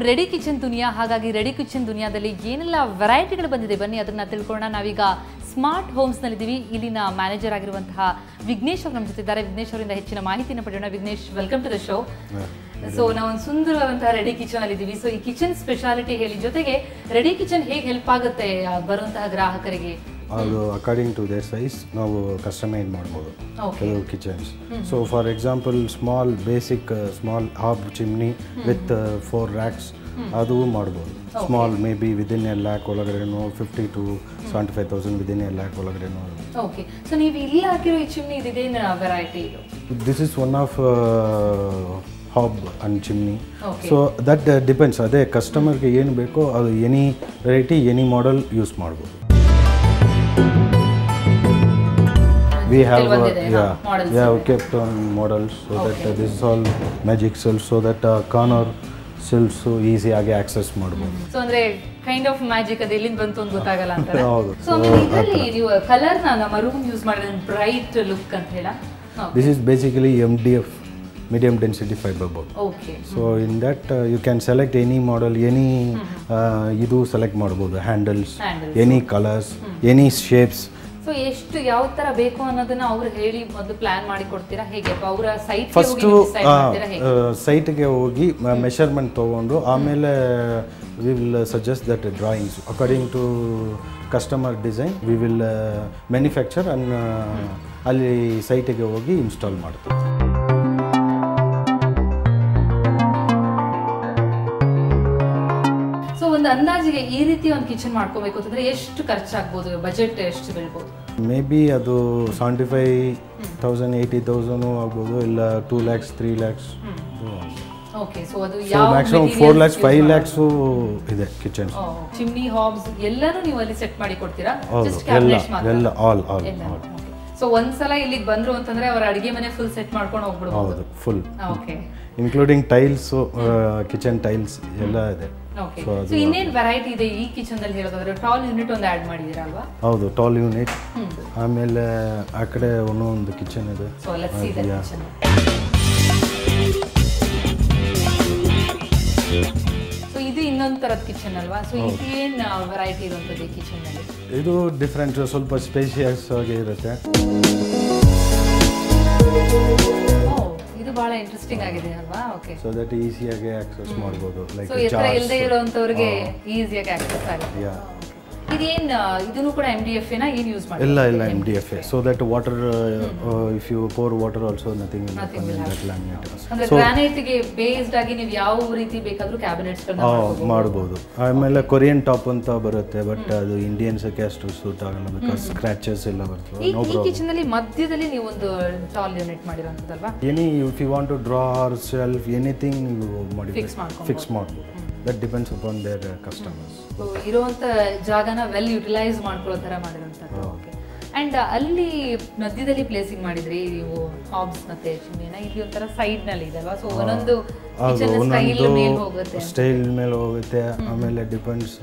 Ready kitchen ದುನಿಯಾ. ಹಾಗಾಗಿ ready kitchen ದುನಿಯಾದಲ್ಲಿ ಏನೆಲ್ಲ ವೆರೈಟಿಗಳು ಬಂದಿದೆ ಬನ್ನಿ ಅದನ್ನ ತಿಳ್ಕೊಳ್ಳೋಣ. ನಾವೀಗ ಸ್ಮಾರ್ಟ್ ಹೋಮ್ಸ್ ನಲ್ಲಿದ್ದೀವಿ. ಇಲ್ಲಿನ ಮ್ಯಾನೇಜರ್ ಆಗಿರುವಂತಹ ವಿಘ್ನೇಶ್ ಅವರು ನಮ್ಮ ಜೊತೆ ಇದ್ದಾರೆ. ವಿಘ್ನೇಶ್ ಅವರಿಂದ ಹೆಚ್ಚಿನ ಮಾಹಿತಿಯನ್ನು ಪಡೆಯೋಣ. Vignesh, welcome to the show. So ನಾವೊಂದು ಸುಂದರವಾದಂತಹ ರೆಡಿ ಕಿಚನ್ ಅಲ್ಲಿ ಇದ್ದೀವಿ. ಸೊ ಈ ಕಿಚನ್ ಸ್ಪೆಷಾಲಿಟಿ ಹೇಳಿ, ಜೊತೆಗೆ ರೆಡಿ ಕಿಚನ್ ಹೇಗೆ ಹೆಲ್ಪ್ ಆಗುತ್ತೆ ಬರುವಂತಹ ಗ್ರಾಹಕರಿಗೆ? ಅದು ಅಕಾರ್ಡಿಂಗ್ ಟು ದೇರ್ ಸೈಜ್ ನಾವು ಕಸ್ಟಮೈಸ್ ಮಾಡ್ಬೋದು ಕೆಲವು kitchens. So for example small basic small hob chimney with 4 racks ಅದು ಮಾಡ್ಬೋದು. Small maybe within a lakh ಒಳಗಡೆನೋ 50 to 75,000 ವಿದಿನ್ ಎ ಲ್ಯಾಕ್ ಒಳಗಡೆನೋ. ಓಕೆ, ಸೊ ನೀವು ಇಲ್ಲಿ ಹಾಕಿರೋ ಈ ಚಿಮ್ನಿ ಇದೇನು ವೆರೈಟಿ ಇದು? This is one of hob and chimney. So that depends, ಅದೇ ಕಸ್ಟಮರ್ಗೆ ಏನು ಬೇಕೋ ಅದು any variety any model use ಮಾಡ್ಬೋದು. We have kept on models so that this is all magic cells so that corner cells easy ಆಗಿ access ಮಾಡಬಹುದು. So ಅಂದ್ರೆ kind of magic ಅದು ಎಲ್ಲಿಂದ ಬಂತು ಅಂತ ಗೊತ್ತಾಗಲ್ಲ ಅಂತ. ಸೊ ಇದರಲ್ಲಿ ನೀವು ಕಲರ್ ನ ಮರೂನ್ ಯೂಸ್ ಮಾಡಿದ್ರೆ ಬ್ರೈಟ್ ಲುಕ್ ಅಂತ ಹೇಳ. This is basically MDF, medium density fiber board. Okay. So in that you can select any model, any ಇದು ಸೆಲೆಕ್ಟ್ ಮಾಡಬಹುದು, handles, any colours, any shapes. So ಎಷ್ಟು ಯಾವ ತರ ಬೇಕು ಅನ್ನೋದನ್ನ ಅವ್ರು ಹೇಳಿ ಮೊದಲು ಪ್ಲಾನ್ ಮಾಡಿ ಕೊಡ್ತೀರಾ ಹೇಗೆ? ಅವರ ಸೈಟ್ ಫಸ್ಟ್ ಸೈಟ್ಗೆ ಹೋಗಿ ಮೆಷರ್ಮೆಂಟ್ ತಗೊಂಡು ಆಮೇಲೆ we will suggest that drawings according to customer design we will manufacture and ಅಲ್ಲಿ ಸೈಟಿಗೆ ಹೋಗಿ ಇನ್ಸ್ಟಾಲ್ ಮಾಡ್ತೀವಿ. ಒಂದು ಅಂದಾಜಿಗೆ ಈ ರೀತಿ ಒಂದು ಕಿಚನ್ ಮಾಡ್ಕೋಬೇಕು ಅಂತಂದ್ರೆ ಎಷ್ಟು ಖರ್ಚಾಗ್ಬೋದು? ಬಜೆಟ್ ಎಷ್ಟು ಬೀಳ್ಬೋದು? ಮೇ ಬಿ ಅದು 75,000 80,000 ಆಗ್ಬೋದು, ಇಲ್ಲ 2 lakhs 3 lakhs. ಓಕೆ, ಸೊ ಅದು ಯಾವ ಮ್ಯಾಕ್ಸಿಮಮ್ 4 lakhs 5 lakhs ಇದೆ ಕಿಚನ್. ಚಿಮ್ನಿ, ಹಾಬ್ಸ್ ಎಲ್ಲಾನು ನೀವು ಅಲ್ಲಿ ಸೆಟ್ ಮಾಡಿ ಕೊಡ್ತೀರಾ? ಜಸ್ಟ್ ಕ್ಯಾಬಿನೆಟ್ಸ್ ಮಾತ್ರ? ಎಲ್ಲ ಆಲ್. ಸೊ ಒಂದ್ಸಲ ಇಲ್ಲಿಗೆ ಬಂದ್ರು ಅಂತಂದ್ರೆ ಅವರ ಅಡಿಗೆ ಮನೆ ಫುಲ್ ಸೆಟ್ ಮಾಡ್ಕೊಂಡು ಹೋಗ್ಬಿಡಬಹುದು? ಹೌದು, full. Okay, including tiles, kitchen tiles ಎಲ್ಲ ಇದೆ. ಓಕೆ, ಸೊ ಇನ್ನೇನು ವೆರೈಟಿ ಇದೆ ಈ ಕಿಚನ್ ಅಲ್ಲಿ ಹೇಳೋದಾದ್ರೆ? ಟಾಲ್ ಯೂನಿಟ್ ಒಂದು ಆಡ್ ಮಾಡಿದೀರಾ ಅಲ್ವಾ? ಹೌದು, ಟಾಲ್ ಯೂನಿಟ್. ಆಮೇಲೆ ಆ ಕಡೆ ಒಂದೊಂದು ಕಿಚನ್ ಇದೆ. So let's see the kitchen. So ಇದು ಇನ್ನೊಂದು ತರದ ಕಿಚನ್ ಅಲ್ವಾ? ಸೊ ಇದು ಏನು ವೆರೈಟಿ ಇರುವಂತದ್ದು ಈ ಕಿಚನ್ ಅಲ್ಲಿ? ಇದು ಡಿಫ್ರೆಂಟ್, ಸ್ವಲ್ಪ ಸ್ಪೇಷಿಯಸ್ ಆಗಿ ಇರುತ್ತೆ. ಇದು ಬಹಳ ಇಂಟ್ರೆಸ್ಟಿಂಗ್ ಆಗಿದೆ ಅಲ್ವಾ? ಓಕೆ, ಸೊ ದಟ್ ಈಸಿಯಾಗಿ ಆಕ್ಸೆಸ್ ಮಾಡಬಹುದು. ಲೈಕ್ ಸೊ ಎತ್ತರ ಇಲ್ಲದೆ ಇರುವಂತವರಿಗೆ ಈಸಿಯಾಗಿ ಆಕ್ಸೆಸ್ ಆಗುತ್ತೆ. ಇದೇನು ಇದನ್ನು ಕೂಡ MDF ಏನಾ ಏನು ಯೂಸ್ ಮಾಡಿ? ಇಲ್ಲ MDF, so that water if you pour water also nothing will happen in that laminate. ಅಂದ್ರೆ ಗ್ರಾನೈಟ್ ಗೆ ಬೇಸ್ಡ್ ಆಗಿ ನೀವು ಯಾವ ರೀತಿ ಬೇಕಾದರೂ ಕ್ಯಾಬಿನೆಟ್ಸ್ ಮಾಡಬಹುದು. ಆಮೇಲೆ ಕೊರಿಯನ್ ಟಾಪ್ ಅಂತ ಬರುತ್ತೆ, ಬಟ್ ಅದು ಇಂಡಿಯನ್ಸ್ ಗೆ ಅಷ್ಟು ಸೂಟ್ ಆಗಲ್ಲ ಬಿಕಾಸ್ ಸ್ಕ್ರಾಚಸ್ ಎಲ್ಲ ಬರ್ತವೆ. ಈ ಕಿಚನ್ ಅಲ್ಲಿ ಮಧ್ಯದಲ್ಲಿ ನೀವು ಒಂದು ಟಾಲ್ ಯೂನಿಟ್ ಮಾಡಿರೋಂತದಲ್ವಾ? Any if you want to draw or shelf anything ನೀವು ಮಾಡಿ ಫಿಕ್ಸ್ ಮಾಡಬಹುದು. That depends upon their customers. So ಇರುವಂತ ಜಾಗನ ವೆಲ್ ಯುಟಿಲೈಸ್ ಮಾಡ್ಕೊಳ್ಳೋ ತರ ಮಾಡಿರೋಂಥದ್ದು. ಓಕೆ, ಅಂಡ್ ಅಲ್ಲಿ ಮಧ್ಯದಲ್ಲಿ ಪ್ಲೇಸಿಂಗ್ ಮಾಡಿದ್ರಿ ನೀವು ಹಾಬ್ಸ್ ಮತ್ತೆ ಚಿಮ್ನಿನ. ಇಲ್ಲಿ ಒಂಥರ ಸೈಡ್ ನಲ್ಲಿ ಇದೆ ಅಲ್ವಾ? ಸೊ ಒಂದೊಂದು ಕಿಚನ್ ಸ್ಟೈಲ್ ಮೇಲೆ ಹೋಗುತ್ತೆ. ಆಮೇಲೆ depends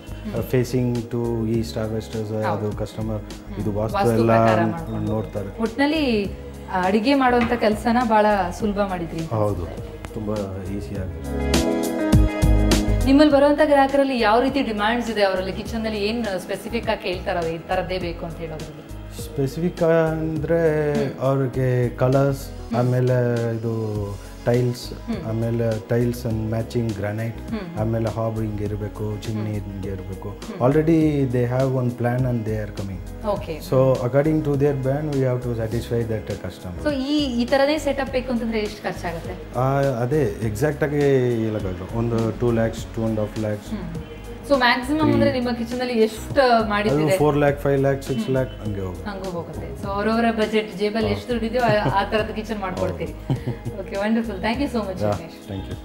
facing to east or west, ಅದು ಕಸ್ಟಮರ್ ಇದು ವಾಸ್ತು ಎಲ್ಲ ನೋಡ್ತಾರೆ. ಒಟ್ಟಿನಲ್ಲಿ ಅಡಿಗೆ ಮಾಡುವಂತ ಕೆಲಸನ ಬಹಳ ಸುಲಭ ಮಾಡಿದ್ರಿ. ಹೌದು, ತುಂಬಾ ಈಸಿ ಆಗಿದೆ. ನಿಮ್ಮಲ್ಲಿ ಬರುವಂತ ಗ್ರಾಹಕರಲ್ಲಿ ಯಾವ ರೀತಿ ಡಿಮ್ಯಾಂಡ್ಸ್ ಇದೆ? ಅವರಲ್ಲಿ ಕಿಚನ್ ನಲ್ಲಿ ಏನು ಸ್ಪೆಸಿಫಿಕ್ ಆಗಿ ಕೇಳ್ತಾರಲ್ಲ ಈ ತರದೇ ಬೇಕು ಅಂತ ಹೇಳೋದ್ರಲ್ಲಿ? ಸ್ಪೆಸಿಫಿಕ್ ಅಂದರೆ ಅವ್ರಿಗೆ ಕಲರ್ಸ್, ಆಮೇಲೆ ಇದು ಟೈಲ್ಸ್, ಆಮೇಲೆ ಟೈಲ್ಸ್ ಅಂಡ್ ಮ್ಯಾಚಿಂಗ್ ಗ್ರಾನೈಟ್, ಆಮೇಲೆ ಹಾಬ್ ಹಿಂಗೆ ಇರಬೇಕು, ಚಿಮ್ನಿ ಹಿಂಗೆ ಇರಬೇಕು. Already they have one plan and they are coming. Okay, so according to their brand we have to satisfy that customer. So ಈ ತರನೇ ಸೆಟಪ್ ಬೇಕು ಅಂತಂದ್ರೆ ಎಷ್ಟು ಖರ್ಚಾಗುತ್ತೆ? ಅದೇ ಎಕ್ಸಾಕ್ಟ್ ಆಗಿ ಹೇಳಕ್ಕಾಗಲ್ಲ, ಒಂದು 2 lakhs 2.5 lakhs. ಸೊ ಮ್ಯಾಕ್ಸಿಮಮ್ ಅಂದ್ರೆ ನಿಮ್ಮ ಕಿಚನ್ ಅಲ್ಲಿ ಎಷ್ಟು ಮಾಡಿದ್ದೀರಾ? 4 lakh 5 lakh 6 lakh ಹಂಗೆ ಹೋಗುತ್ತೆ. ಸೊ ಅವರವರ ಬಜೆಟ್ ಜೇಬಲ್ಲಿ ಎಷ್ಟು ದುಡ್ಡಿದೆಯೋ ಆ ತರದ ಕಿಚನ್ ಮಾಡ್ಕೊಡ್ತೀರಿ. Okay, wonderful. Thank you so much. Thank you.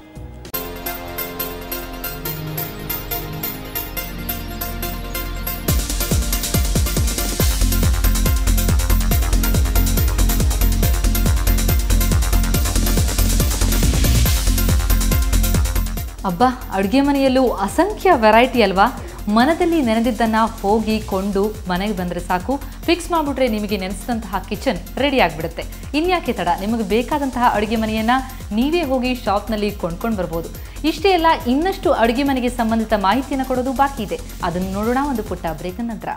ಅಬ್ಬಾ, ಅಡುಗೆ ಮನೆಯಲ್ಲೂ ಅಸಂಖ್ಯ ವೆರೈಟಿ ಅಲ್ವಾ? ಮನದಲ್ಲಿ ನೆನೆದಿದ್ದನ್ನು ಹೋಗಿ ಕೊಂಡು ಮನೆಗೆ ಬಂದರೆ ಸಾಕು, ಫಿಕ್ಸ್ ಮಾಡಿಬಿಟ್ರೆ ನಿಮಗೆ ನೆನೆಸಿದಂತಹ ಕಿಚನ್ ರೆಡಿ ಆಗಿಬಿಡುತ್ತೆ. ಇನ್ಯಾಕೆ ತಡ, ನಿಮಗೆ ಬೇಕಾದಂತಹ ಅಡುಗೆ ಮನೆಯನ್ನು ನೀವೇ ಹೋಗಿ ಶಾಪ್ನಲ್ಲಿ ಕೊಂಡ್ಕೊಂಡು ಬರ್ಬೋದು. ಇಷ್ಟೇ ಅಲ್ಲ, ಇನ್ನಷ್ಟು ಅಡುಗೆ ಮನೆಗೆ ಸಂಬಂಧಿತ ಮಾಹಿತಿಯನ್ನು ಕೊಡೋದು ಬಾಕಿ ಇದೆ. ಅದನ್ನು ನೋಡೋಣ ಒಂದು ಪುಟ್ಟ ಬ್ರೇಕ್ ನಂತರ.